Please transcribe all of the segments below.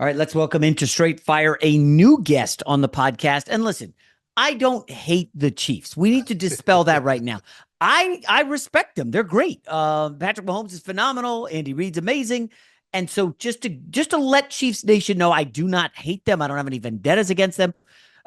All right, let's welcome into Straight Fire a new guest on the podcast. And listen, I don't hate the Chiefs. We need to dispel that right now. I respect them. They're great. Patrick Mahomes is phenomenal. Andy Reid's amazing. And so just to let Chiefs Nation know, I do not hate them. I don't have any vendettas against them.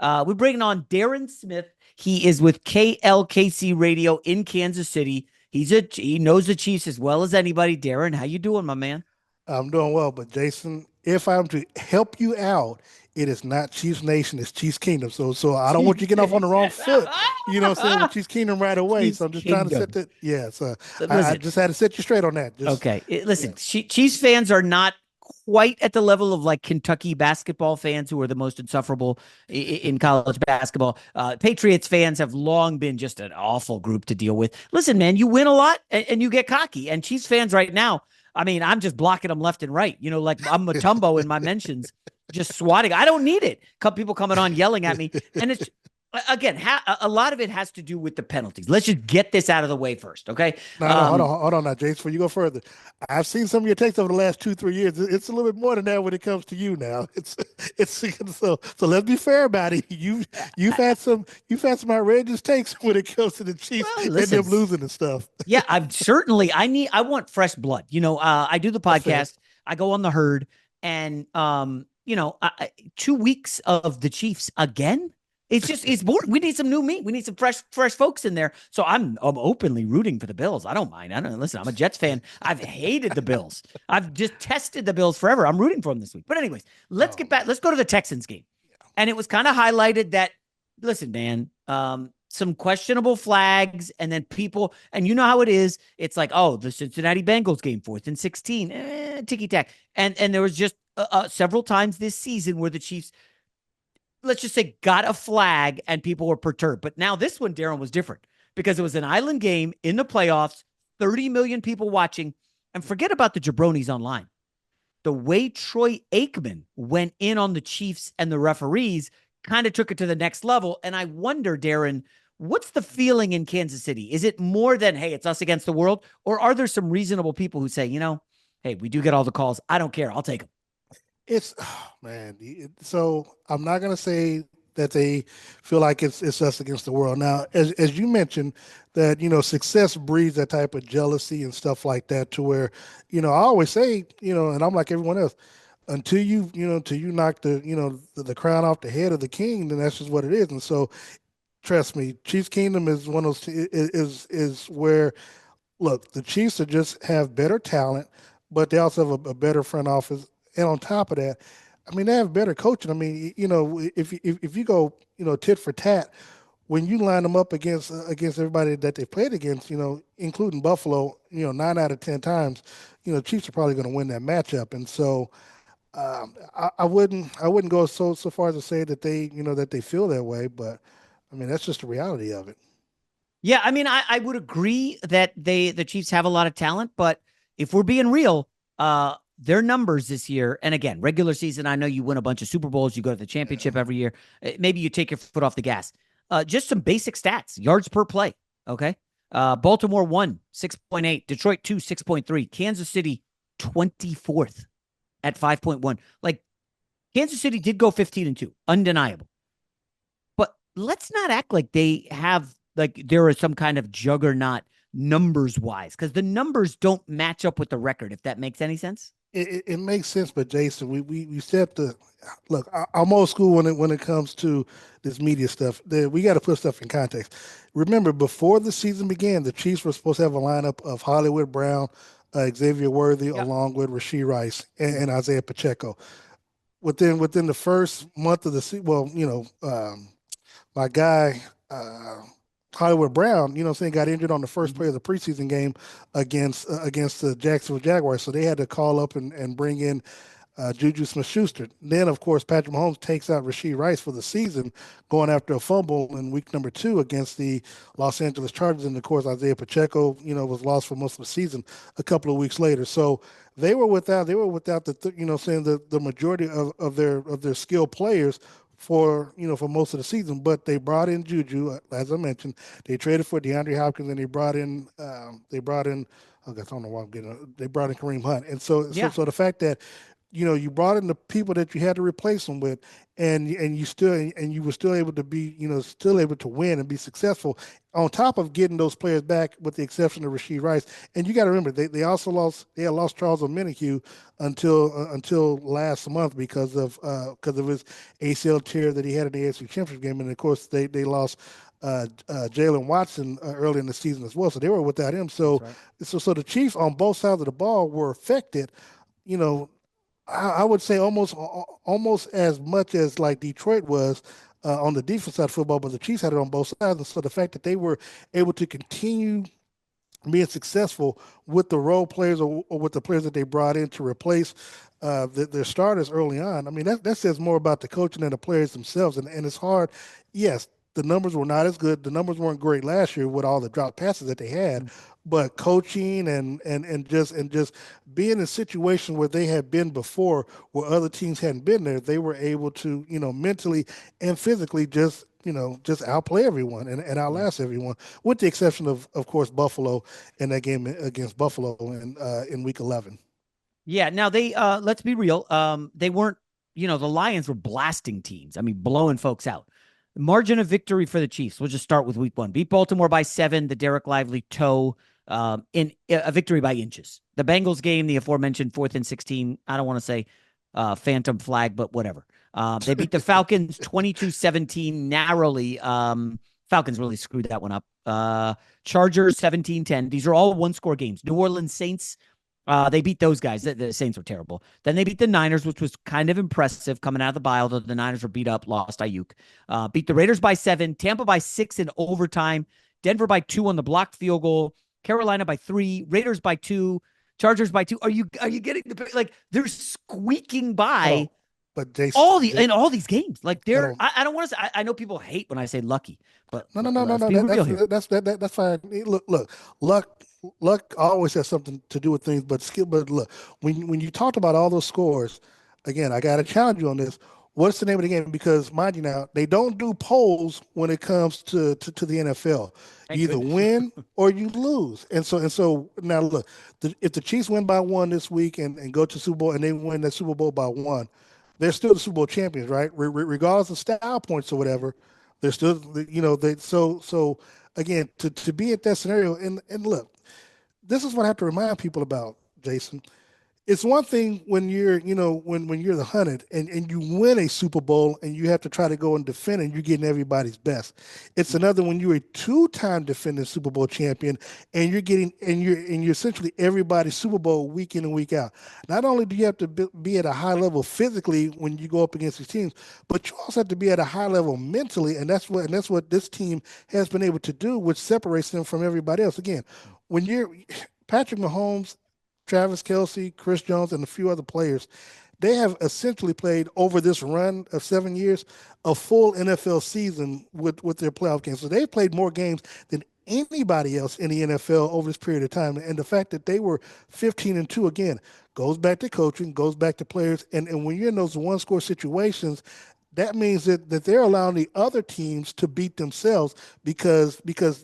We're bringing on Darren Smith. He is with KLKC Radio in Kansas City. He knows the Chiefs as well as anybody. Darren, how you doing, my man? I'm doing well, but Jason, if I'm to help you out, it is not Chiefs Nation, it's Chiefs Kingdom. So I don't want you to get off on the wrong foot, what I'm saying, with Chiefs Kingdom right away. Chiefs So I'm just trying to set Kingdom. that. Yeah, so I Listen, just had to set you straight on that. Just okay. yeah. Listen, Chiefs fans are not quite at the level of like Kentucky basketball fans who are the most insufferable in college basketball. Patriots fans have long been just an awful group to deal with. Listen, man, you win a lot and you get cocky. And Chiefs fans right now, I mean, I'm just blocking them left and right. Like I'm Matumbo in my mentions, just swatting. I don't need it. People coming on yelling at me. And it's, again, a lot of it has to do with the penalties. Let's just get this out of the way first, okay? No, hold on now, Jason. Before you go further, I've seen some of your takes over the last 2, 3 years. It's a little bit more than that when it comes to you now. It's so let's be fair about it. You've had some outrageous takes when it comes to the Chiefs Well, and listen, them losing and stuff. yeah, I want fresh blood. I do the That's fair. podcast, I go on the herd, and 2 weeks of the Chiefs again. It's boring. We need some new meat. We need some fresh folks in there. So I'm openly rooting for the Bills. I don't mind. I don't listen. I'm a Jets fan. I've hated the Bills. I've just tested the Bills forever. I'm rooting for them this week. But anyways, let's Oh get back. man. Let's go to the Texans game. And it was kind of highlighted that, listen, man, some questionable flags, and then people, and you know how it is. It's like, oh, the Cincinnati Bengals game, 4th and 16, ticky tack, and there was just several times this season where the Chiefs, let's just say, got a flag and people were perturbed. But now this one, Darren, was different because it was an island game in the playoffs, 30 million people watching, and forget about the jabronis online. The way Troy Aikman went in on the Chiefs and the referees kind of took it to the next level. And I wonder, Darren, what's the feeling in Kansas City? Is it more than, hey, it's us against the world? Or are there some reasonable people who say, hey, we do get all the calls. I don't care. I'll take them. It's man. So I'm not gonna say that they feel like it's us against the world. Now, as you mentioned, that success breeds that type of jealousy and stuff like that. To where I always say and I'm like everyone else. Until you knock the crown off the head of the king, then that's just what it is. And so, trust me, Chiefs Kingdom is one of those is where look, the Chiefs are just have better talent, but they also have a better front office. And on top of that, I mean, they have better coaching. I mean, if you go, tit for tat, when you line them up against everybody that they played against, including Buffalo, 9 out of 10 times, Chiefs are probably going to win that matchup. And so, I wouldn't go so far as to say that they feel that way, but I mean that's just the reality of it. Yeah, I mean, I would agree that the Chiefs have a lot of talent, but if we're being real, their numbers this year, and again, regular season, I know you win a bunch of Super Bowls, you go to the championship every year. Maybe you take your foot off the gas. Just some basic stats: yards per play. Okay, Baltimore won 6.8, Detroit 2 6.3, Kansas City 24th at 5.1. Like Kansas City did go 15-2, undeniable. But let's not act like they have, like there is some kind of juggernaut numbers wise, because the numbers don't match up with the record, if that makes any sense. It makes sense, but Jason, we set the look. I'm old school when it comes to this media stuff. We got to put stuff in context. Remember, before the season began, the Chiefs were supposed to have a lineup of Hollywood Brown, Xavier Worthy, Yep. along with Rasheed Rice and Isaiah Pacheco. Within the first month of the season, well, my guy Hollywood Brown, saying, got injured on the first Mhm. play of the preseason game against the Jacksonville Jaguars. So they had to call up and bring in Juju Smith-Schuster. Then, of course, Patrick Mahomes takes out Rasheed Rice for the season, going after a fumble in week number 2 against the Los Angeles Chargers. And of course, Isaiah Pacheco, was lost for most of the season a couple of weeks later. So they were without saying the majority of their skilled players for most of the season. But they brought in Juju, as I mentioned. They traded for DeAndre Hopkins, and they brought in. Oh, I don't know why I'm getting. They brought in Kareem Hunt, and so Yeah. the fact that you brought in the people that you had to replace them with, and you were still able to be, still able to win and be successful. On top of getting those players back, with the exception of Rasheed Rice, and you got to remember they also lost Charles Omenihu until last month because of his ACL tear that he had in the AFC Championship game, and of course they lost Jalen Watson early in the season as well, so they were without him. That's So right. so the Chiefs on both sides of the ball were affected. You know, I would say almost as much as like Detroit was on the defense side of football, but the Chiefs had it on both sides. And so the fact that they were able to continue being successful with the role players, or with the players that they brought in to replace their starters early on. I mean, that says more about the coaching than the players themselves. And it's hard. Yes, the numbers were not as good. The numbers weren't great last year with all the drop passes that they had. But coaching and just being in a situation where they had been before, where other teams hadn't been there, they were able to, mentally and physically just outplay everyone and Yeah. outlast everyone, with the exception of course, Buffalo in that game against Buffalo in Week 11. Yeah. Now they let's be real. They weren't, the Lions were blasting teams. I mean, blowing folks out. Margin of victory for the Chiefs. We'll just start with week one. Beat Baltimore by 7, the Derek Lively toe, in a victory by inches. The Bengals game, the aforementioned 4th and 16. I don't want to say phantom flag, but whatever. They beat the Falcons 22-17 narrowly. Falcons really screwed that one up. Chargers 17-10. These are all one-score games. New Orleans Saints, they beat those guys. The Saints were terrible. Then they beat the Niners, which was kind of impressive coming out of the bye, although the Niners were beat up, lost Ayuk. Beat the Raiders by 7, Tampa by 6 in overtime, Denver by 2 on the blocked field goal, Carolina by 3, Raiders by 2, Chargers by 2. Are you getting like they're squeaking by Oh, but Jason, all these games? Like I they're don't. I don't want to say I know people hate when I say lucky, but No, no, no, no, let's no. be That, real that's here. that's fine. Look. Luck, luck always has something to do with things, but skill. But look, when you talked about all those scores, again, I got to challenge you on this. What's the name of the game? Because mind you, now they don't do polls when it comes to the NFL. Thank You either goodness. win or you lose, and so now look, if the Chiefs win by one this week and go to Super Bowl and they win the Super Bowl by one, they're still the Super Bowl champions, right? Regardless of style points or whatever, they're still, they so again to be at that scenario, and look, this is what I have to remind people about, Jason. It's one thing when when you're the hunted and you win a Super Bowl and you have to try to go and defend and you're getting everybody's best. It's another when you're a two-time defending Super Bowl champion and you're essentially everybody's Super Bowl week in and week out. Not only do you have to be at a high level physically when you go up against these teams, but you also have to be at a high level mentally, and that's what this team has been able to do, which separates them from everybody else. Again, when you're Patrick Mahomes, Travis Kelsey, Chris Jones, and a few other players, they have essentially played over this run of 7 years a full NFL season with their playoff games. So they've played more games than anybody else in the NFL over this period of time. And the fact that they were 15-2 again goes back to coaching, goes back to players. And when you're in those one score situations, that means that they're allowing the other teams to beat themselves because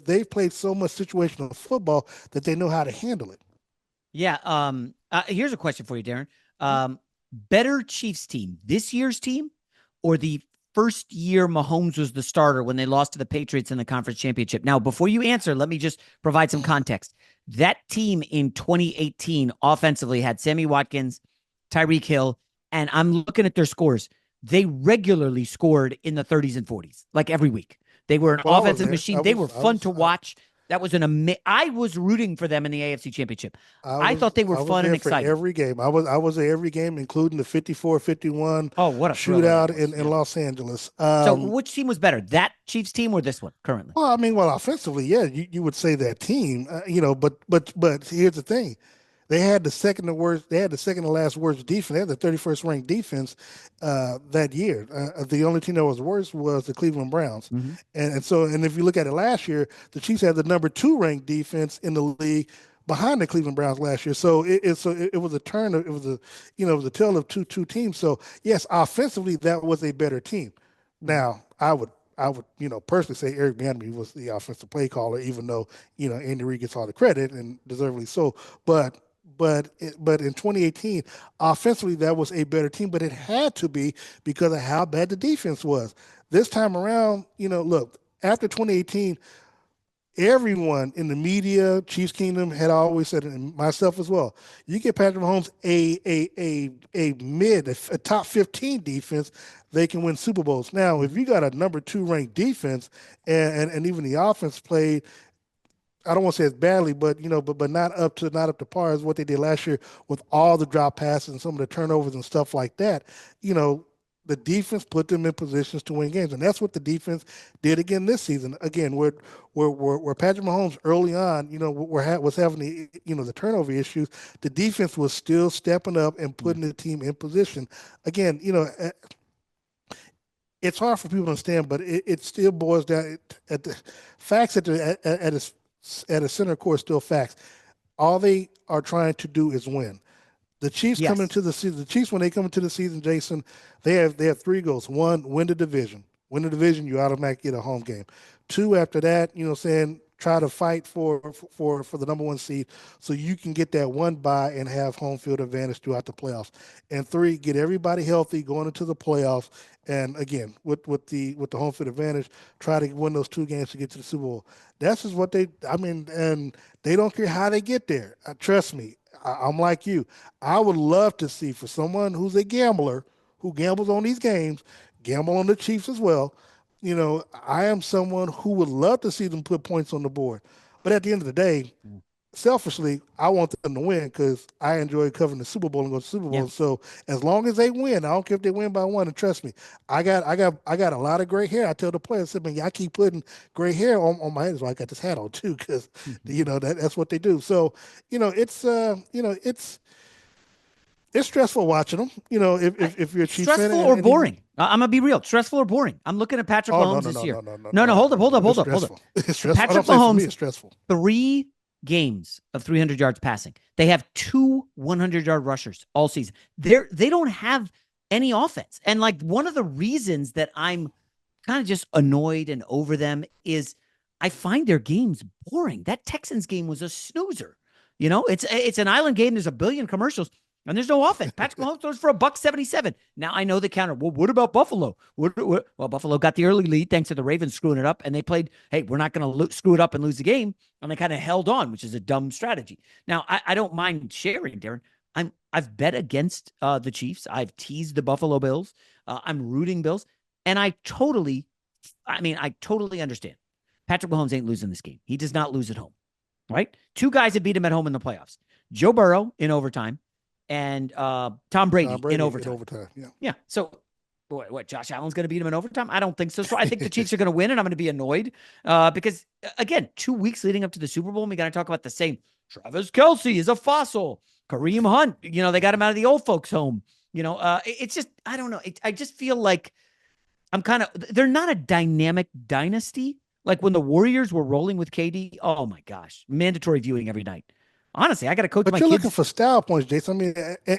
they've played so much situational football that they know how to handle it. Yeah. Here's a question for you, Darren. Better Chiefs team, this year's team, or the first year Mahomes was the starter when they lost to the Patriots in the conference championship? Now, before you answer, let me just provide some context. That team in 2018 offensively had Sammy Watkins, Tyreek Hill, and I'm looking at their scores. They regularly scored in the 30s and 40s, like every week. They were an Well, I was offensive there. machine. They were fun to watch. That was I was rooting for them in the AFC Championship. I thought they were I was fun and there for exciting. every game. I was there every game, including the 54-51 Oh, what a thriller that shootout was. in Yeah. Los Angeles. So which team was better, that Chiefs team or this one currently? Well, I mean, well, offensively, yeah, you would say that team, but here's the thing. They had the second to last worst defense. They had the 31st ranked defense that year. The only team that was worse was the Cleveland Browns. Mm-hmm. And if you look at it last year, the Chiefs had the number two ranked defense in the league behind the Cleveland Browns last year. So it was a turn. It was a tale of two teams. So yes, offensively that was a better team. Mm-hmm. Now I would personally say Eric Bieniemy was the offensive play caller, even though Andy Reid gets all the credit and deservedly so. But but in 2018, offensively that was a better team, but it had to be because of how bad the defense was. This time around, look, after 2018, everyone in the media, Chiefs Kingdom had always said, and myself as well, you get Patrick Mahomes a top 15 defense, they can win Super Bowls. Now, if you got a number two ranked defense and even the offense played, I don't want to say it's badly, but but not up to par as what they did last year with all the drop passes and some of the turnovers and stuff like that. You know, the defense put them in positions to win games, and that's what the defense did again this season. Again, where Patrick Mahomes early on, was having the turnover issues, the defense was still stepping up and putting the team in position. Again, it's hard for people to understand, but it still boils down at the facts at a center core, still facts. All they are trying to do is win. The Chiefs coming Yes. into the season, the Chiefs when they come into the season, Jason, they have three goals. One, win the division. Win the division, you automatically get a home game. Two, after that, saying try to fight for the number one seed so you can get that one bye and have home field advantage throughout the playoffs. And three, get everybody healthy going into the playoffs. And again, with the home field advantage, try to win those two games to get to the Super Bowl. That's just what and they don't care how they get there. Trust me, I'm like you. I would love to see for someone who's a gambler who gambles on these games, gamble on the Chiefs as well. I am someone who would love to see them put points on the board. But at the end of the day, selfishly, I want them to win because I enjoy covering the Super Bowl and going to Super Yeah. Bowl. So as long as they win, I don't care if they win by one. And trust me, I got a lot of gray hair. I tell the players, I mean, I keep putting gray hair on my head. So I got this hat on too because that's what they do. So it's stressful watching them. If you're a Chiefs fan Stressful and, or and even boring? I'm gonna be real. Stressful or boring? I'm looking at Patrick oh no Mahomes no this no year. no no no No, no no, no hold up, no hold no. up, It's hold up, hold up. stressful. It's stressful. Patrick I'm saying for me, Mahomes, it's stressful. 3 games of 300 yards passing. They have two 100-yard rushers all season. They don't have any offense. And like one of the reasons that I'm kind of just annoyed and over them is I find their games boring. That Texans game was a snoozer. It's an island game. There's a billion commercials. And there's no offense. Patrick Mahomes throws for a buck 77. Now I know the counter. Well, what about Buffalo? Well, Buffalo got the early lead thanks to the Ravens screwing it up, and they played. Hey, we're not going to screw it up and lose the game, and they kind of held on, which is a dumb strategy. Now I don't mind sharing, Darren. I've bet against the Chiefs. I've teased the Buffalo Bills. I'm rooting Bills, and I totally understand. Patrick Mahomes ain't losing this game. He does not lose at home, right? Two guys that beat him at home in the playoffs: Joe Burrow in overtime and Tom Tom Brady in Brady in overtime. overtime. Yeah. Yeah. So what? Josh Allen's going to beat him in overtime? I don't think so. So I think the Chiefs are going to win, and I'm going to be annoyed because again, 2 weeks leading up to the Super Bowl, we got to talk about the same. Travis Kelce is a fossil. Kareem Hunt, they got him out of the old folks' home. It's just I don't know. I just feel like they're not a dynamic dynasty. Like when the Warriors were rolling with KD, oh my gosh, mandatory viewing every night. Honestly, I got to coach But my you're looking kids. for style points, Jason. I mean,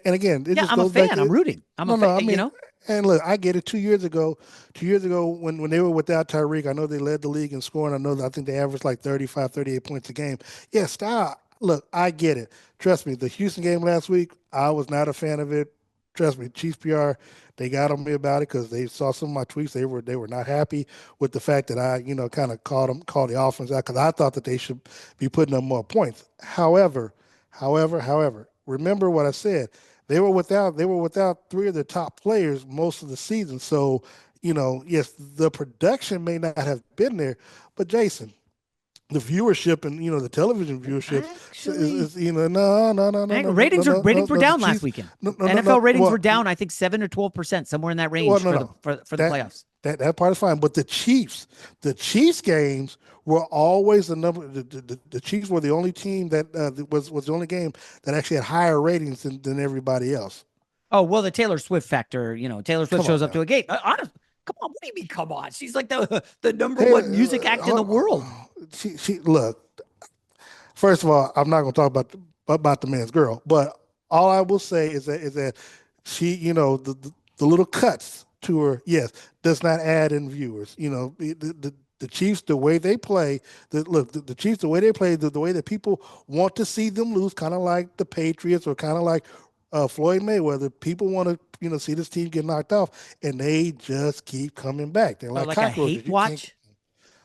and again, it Yeah, just I'm a goes back fan. I'm to rooting. I'm no, a no. fan, I mean, and look, I get it. 2 years ago, when they were without Tyreek, I know they led the league in scoring. I think they averaged like 35, 38 points a game. Yeah, style. Look, I get it. Trust me. The Houston game last week, I was not a fan of it. Trust me, Chiefs PR, they got on me about it because they saw some of my tweets. They were not happy with the fact that I, kind of called the offense out because I thought that they should be putting up more points. However, remember what I said. They were without three of their top players most of the season. So, yes, the production may not have been there, but Jason, the viewership and the television viewership actually, is no no no no no no no no ratings no were no the down last Chiefs weekend. no no no NFL no ratings were well down, I think 7 or 12%, somewhere in that well range no for the no for the that playoffs. that part is fine, but the Chiefs games were always the number. The Chiefs were the only team that was the only game that actually had higher ratings than everybody else. Oh well, the Taylor Swift factor. Taylor Swift Come shows on up now. to a game. Honestly, come on. What do you mean? Come on. She's like the number Hey, one music act in the world. she look. First of all, I'm not going to talk about the man's girl, but all I will say is that she, the little cuts to her, yes, does not add in viewers. The the Chiefs, the way they play, the Chiefs, the way they play, the way that people want to see them lose, kind of like the Patriots or kind of like Floyd Mayweather. People want to, see this team get knocked off, and they just keep coming back. They're Oh, like like a hate cockroaches. You can't, watch?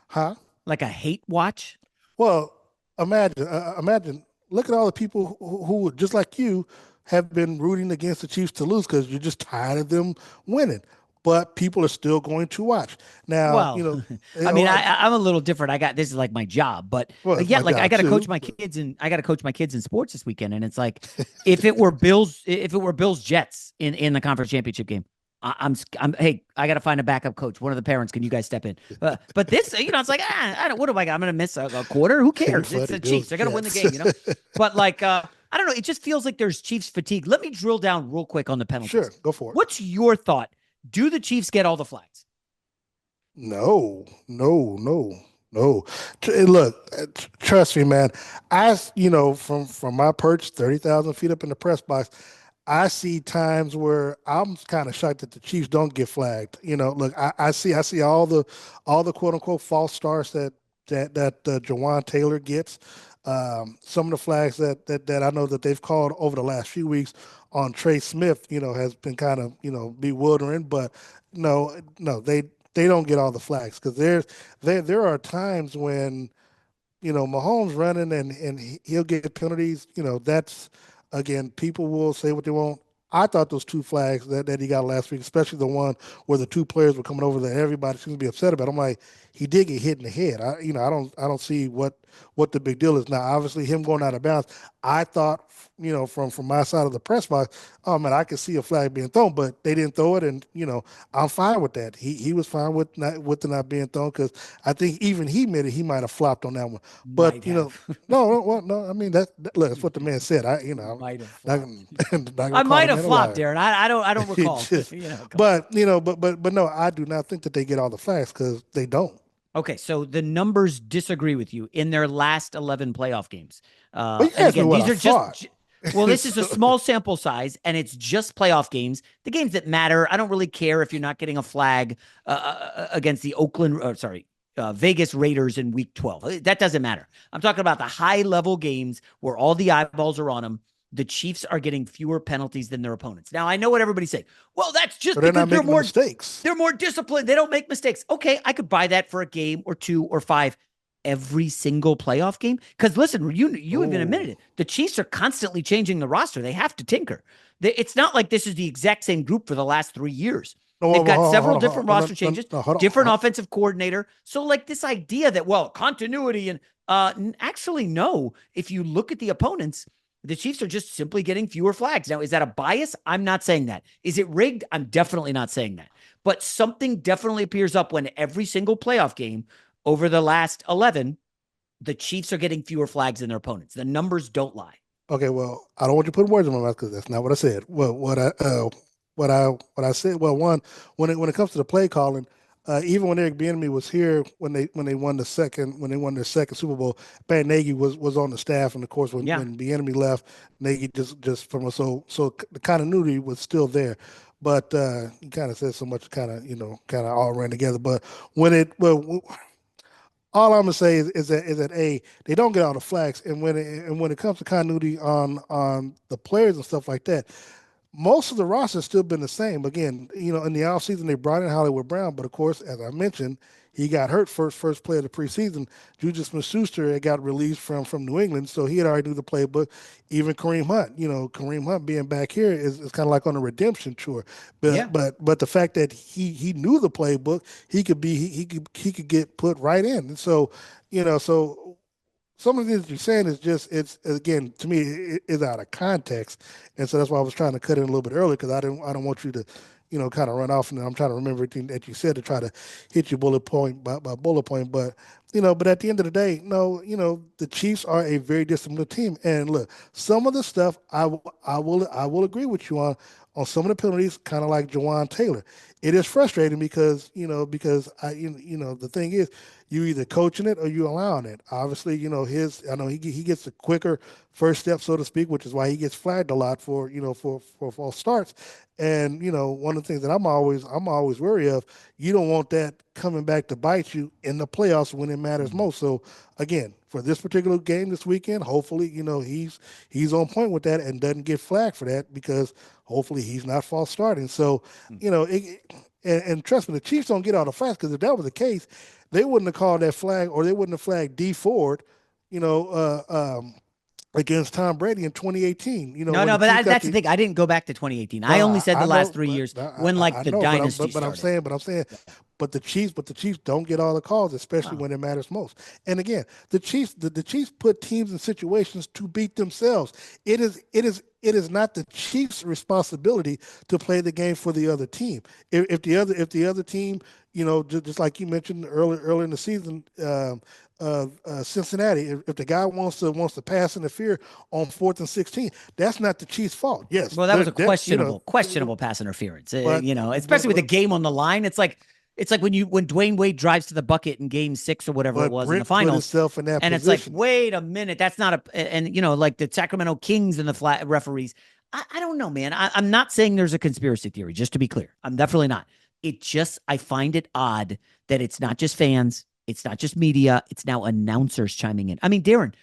huh? Like a hate watch? Well, imagine, look at all the people who, just like you, have been rooting against the Chiefs to lose because you're just tired of them winning. But people are still going to watch. Now, Well, I oh, mean, I'm a little different. I got this is like my job, but well, it's yeah, my like I job got to coach too. my kids and I got to coach my kids in sports this weekend, and it's like if it were Bills Jets in the conference championship game, I'm hey, I got to find a backup coach. One of the parents, can you guys step in? But this, it's like I don't. What am I? I'm going to miss a quarter. Who You cares? It's funny, the Bills Chiefs. They're going to win the Jets. game, But like, I don't know. It just feels like there's Chiefs fatigue. Let me drill down real quick on the penalties. Sure, go for it. What's your thought? Do the Chiefs get all the flags? No, no, no, no. Look, trust me, man. From my perch, 30,000 feet up in the press box, I see times where I'm kind of shocked that the Chiefs don't get flagged. Look, I see all the quote unquote false starts that Jawan Taylor gets. Some of the flags that I know that they've called over the last few weeks on Trey Smith, has been kind of bewildering. But no, no, they don't get all the flags because there are times when Mahomes running and he'll get penalties. That's, again, people will say what they want. I thought those two flags that he got last week, especially the one where the two players were coming over that everybody seems to be upset about. I'm like, he did get hit in the head. I don't see what the big deal is now. Obviously, him going out of bounds. I thought, from my side of the press box, oh man, I could see a flag being thrown, but they didn't throw it, and I'm fine with that. He was fine with the not being thrown because I think even he admitted he might have flopped on that one. Might But have. no, no, well, no. I mean look, that's what the man said. I'm Might have not, flopped. not gonna I call the might have man a flopped, liar. Aaron. I don't He recall. just, Come on. but no, I do not think that they get all the flags because they don't. Okay, so the numbers disagree with you in their last 11 playoff games. But you And asked me again, what these I are just, thought. well, this is a So, small sample size and it's just playoff games. The games that matter, I don't really care if you're not getting a flag against the Vegas Raiders in week 12. That doesn't matter. I'm talking about the high level games where all the eyeballs are on them. The Chiefs are getting fewer penalties than their opponents. Now, I know what everybody's saying. Well, that's just but they're because not making the mistakes. they're more disciplined. They don't make mistakes. Okay, I could buy that for a game or two or five every single playoff game. Because listen, you even admitted Oh, it. The Chiefs are constantly changing the roster. They have to tinker. It's not like this is the exact same group for the last 3 years. no, They've got several hold different on, no, roster no, changes, no, hold on. different offensive coordinator. So, like this idea that, well, continuity and actually, no. If you look at the opponents, the Chiefs are just simply getting fewer flags. Now, is that a bias? I'm not saying that. Is it rigged? I'm definitely not saying that. But something definitely appears up when every single playoff game over the last 11, the Chiefs are getting fewer flags than their opponents. The numbers don't lie. Okay, well, I don't want you to put words in my mouth because that's not what I said. Well, what I said. Well, one, when it comes to the play calling, even when Eric Bieniemy was here when they won their second Super Bowl, Pat Nagy was on the staff, and of course Yeah. when Bieniemy left, Nagy just from so the continuity was still there. But he kind of said so much, kind of all ran together. But when it well, all I'm gonna say is that they don't get all the flags, and when it comes to continuity on the players and stuff like that, most of the roster has still been the same. Again, in the offseason, they brought in Hollywood Brown, but of course, as I mentioned, he got hurt first play of the preseason. Juju Smith-Schuster had got released from New England, so he had already knew the playbook. Even Kareem Hunt being back here is kind of like on a redemption tour. Yeah. But the fact that he knew the playbook, he could get put right in. And so some of the things you're saying is just it's again to me it is out of context, and so that's why I was trying to cut in a little bit earlier because I don't want you to kind of run off, and I'm trying to remember everything that you said to try to hit you bullet point by bullet point, but at the end of the day, no, the Chiefs are a very disciplined team, and look, some of the stuff I will agree with you on some of the penalties, kind of like Jawan Taylor. it is frustrating because the thing is, you either coaching it or you allowing it. Obviously, I know he gets a quicker first step, so to speak, which is why he gets flagged a lot for for false starts. And one of the things that I'm always wary of, you don't want that coming back to bite you in the playoffs when it matters Mhm. most. So again, for this particular game this weekend, hopefully, he's on point with that and doesn't get flagged for that, because hopefully he's not false starting. So, and trust me, the Chiefs don't get all the flags, because if that was the case, they wouldn't have called that flag, or they wouldn't have flagged D Ford, you know, against Tom Brady in 2018. No, When no, the but Chiefs got that's the the thing. I didn't go back to 2018. no, I only said I the last know, 3 years but when like I the know, dynasty but I'm started. saying, Yeah. but the Chiefs don't get all the calls, especially Wow. when it matters most. And again, the Chiefs put teams in situations to beat themselves. It is not the Chiefs' responsibility to play the game for the other team. If the other team, just like you mentioned early in the season, Cincinnati, if the guy wants to pass interfere on 4th and 16, that's not the Chiefs' fault. Yes, Well, that was a they're, questionable pass interference. but Especially with the but game on the line. It's like when Dwayne Wade drives to the bucket in Game 6 or whatever it but was in the Brent put finals, himself in that and it's like, position. wait a minute, that's not a. And like the Sacramento Kings and the flat referees. I don't know, man. I'm not saying there's a conspiracy theory. Just to be clear, I'm definitely not. I find it odd that it's not just fans, it's not just media, it's now announcers chiming in. I mean, Darren,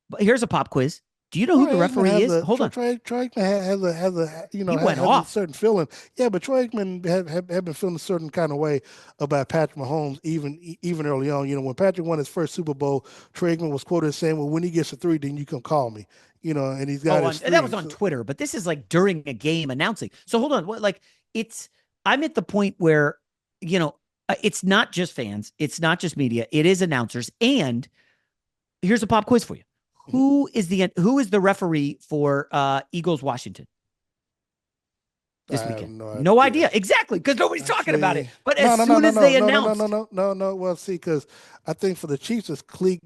but here's a pop quiz. Do you know who the Troy Aikman referee has is? a Hold on. Troy Aikman has a He went has a off. certain feeling. Yeah, but Troy Aikman had been feeling a certain kind of way about Patrick Mahomes even early on. When Patrick won his first Super Bowl, Troy Aikman was quoted as saying, "Well, when he gets a three, then you can call me." And he's got Oh, his that was three. on So, Twitter, but this is like during a game announcing. So hold on. It's I'm at the point where, it's not just fans, it's not just media, it is announcers. And here's a pop quiz for you. mhm. Who is the referee for Eagles Washington I this have weekend? no No idea. idea. Exactly, because nobody's talking about it. Actually, But as no, no, no, soon no, as no, they no, no, no, no, announced, no, no, no. Well, see, because I think for the Chiefs it's Cleek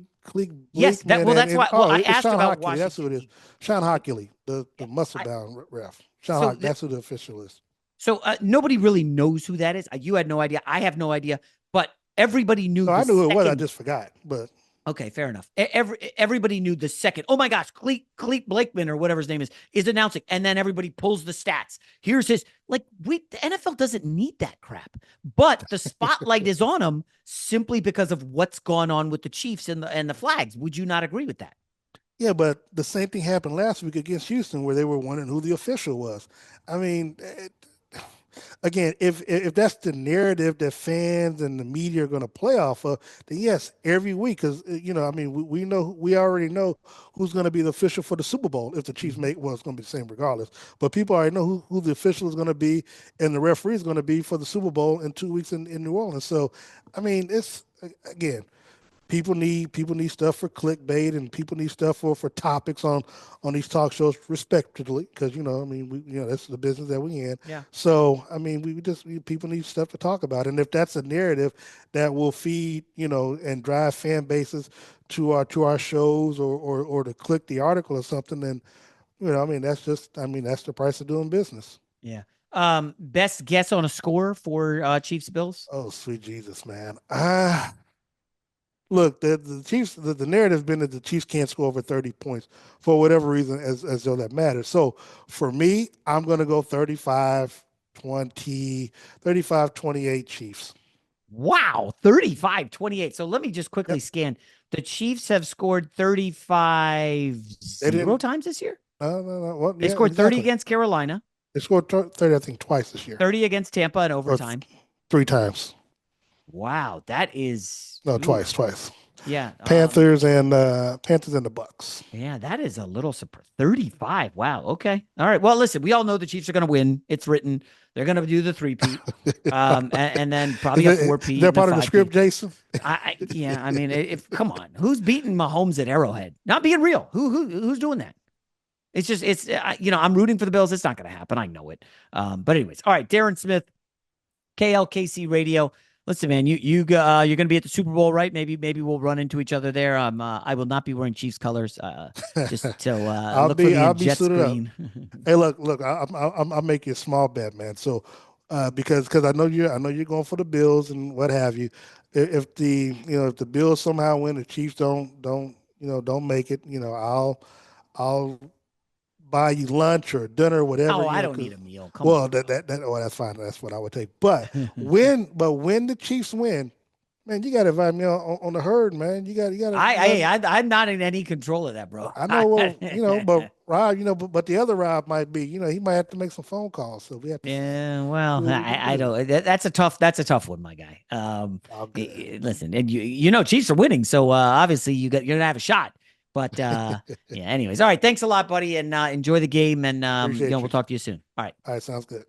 yes, Blakeman that's and why. Well, oh, I it's asked Sean about Hockley. That's who Washington it is. Eagles. Sean Yeah, Hockley, the yeah. muscle bound ref. Sean So Hockley. That's who the official is. nobody really knows who that is. You had no idea. I have no idea. But everybody knew No, the I knew who it was. I second. just forgot. But Okay, fair enough. Everybody knew the second. Oh my gosh, Cleet Blakeman or whatever his name is announcing, and then everybody pulls the stats. Here's his the NFL doesn't need that crap, but the spotlight is on him simply because of what's gone on with the Chiefs and the flags. Would you not agree with that? yeah, but the same thing happened last week against Houston, where they were wondering who the official was. I mean, again, if that's the narrative that fans and the media are going to play off of, then yes, every week, because I mean, we already know who's going to be the official for the Super Bowl if the Chiefs Mhm. make. Well, it's going to be the same regardless, but people already know who the official is going to be and the referee is going to be for the Super Bowl in 2 weeks in New Orleans. So, I mean, it's again, people need stuff for clickbait, and people need stuff for topics on these talk shows, respectively, because I mean, that's the business that we in. Yeah. So I mean, people need stuff to talk about, and if that's a narrative that will feed and drive fan bases to our shows, or to click the article or something, then I mean, that's the price of doing business. Yeah. Best guess on a score for Chiefs Bills? Oh, sweet Jesus, man. Look, the Chiefs, the narrative's been that the Chiefs can't score over 30 points for whatever reason, as though that matters. So for me, I'm going to go 35-28 Chiefs. Wow, 35-28. So let me just quickly Yep. scan. The Chiefs have scored 35 They zero didn't, times this year. no, no, no. Well, They yeah, scored 30 exactly. against Carolina, They scored 30, I think, twice this year, 30 against Tampa in or overtime. three times. Wow, that is No, oof. twice. Yeah. Panthers and the Bucks. Yeah, that is a little surprise. 35. Wow. Okay. All right. Well, listen, we all know the Chiefs are going to win. It's written. They're going to do the three-peat. And then Is probably a that, is four-peat that and a part of the script, five-peat. Jason? Yeah, I mean, if come on, who's beating Mahomes at Arrowhead? Not being real. Who's doing that? I'm rooting for the Bills. It's not going to happen. I know it. But anyways, all right, Darren Smith, KLKC Radio. Listen, man, you're going to be at the Super Bowl, right? Maybe we'll run into each other there. I will not be wearing Chiefs colors. Just so I'll look for be me I'll in be Jets suited up. green. Hey, look, I'll make you a small bet, man. So because I know you're going for the Bills and what have you. If the if the Bills somehow win, the Chiefs don't make it. I'll buy you lunch or dinner or whatever. Oh, I don't Because need a meal. Come well, on. that oh, that's fine. That's what I would take. But when the Chiefs win, man, you got to invite me on the herd, man. I'm not in any control of that, bro. I know, well, but Rob, but the other Rob might be, he might have to make some phone calls. So we have to Yeah, see well, what we can I do. don't. That's a tough one, my guy. All good. Listen, and Chiefs are winning, so obviously you're gonna have a shot. But yeah. Anyways, all right. Thanks a lot, buddy, and enjoy the game, and Appreciate we'll you. talk to you soon. All right. All right, sounds good.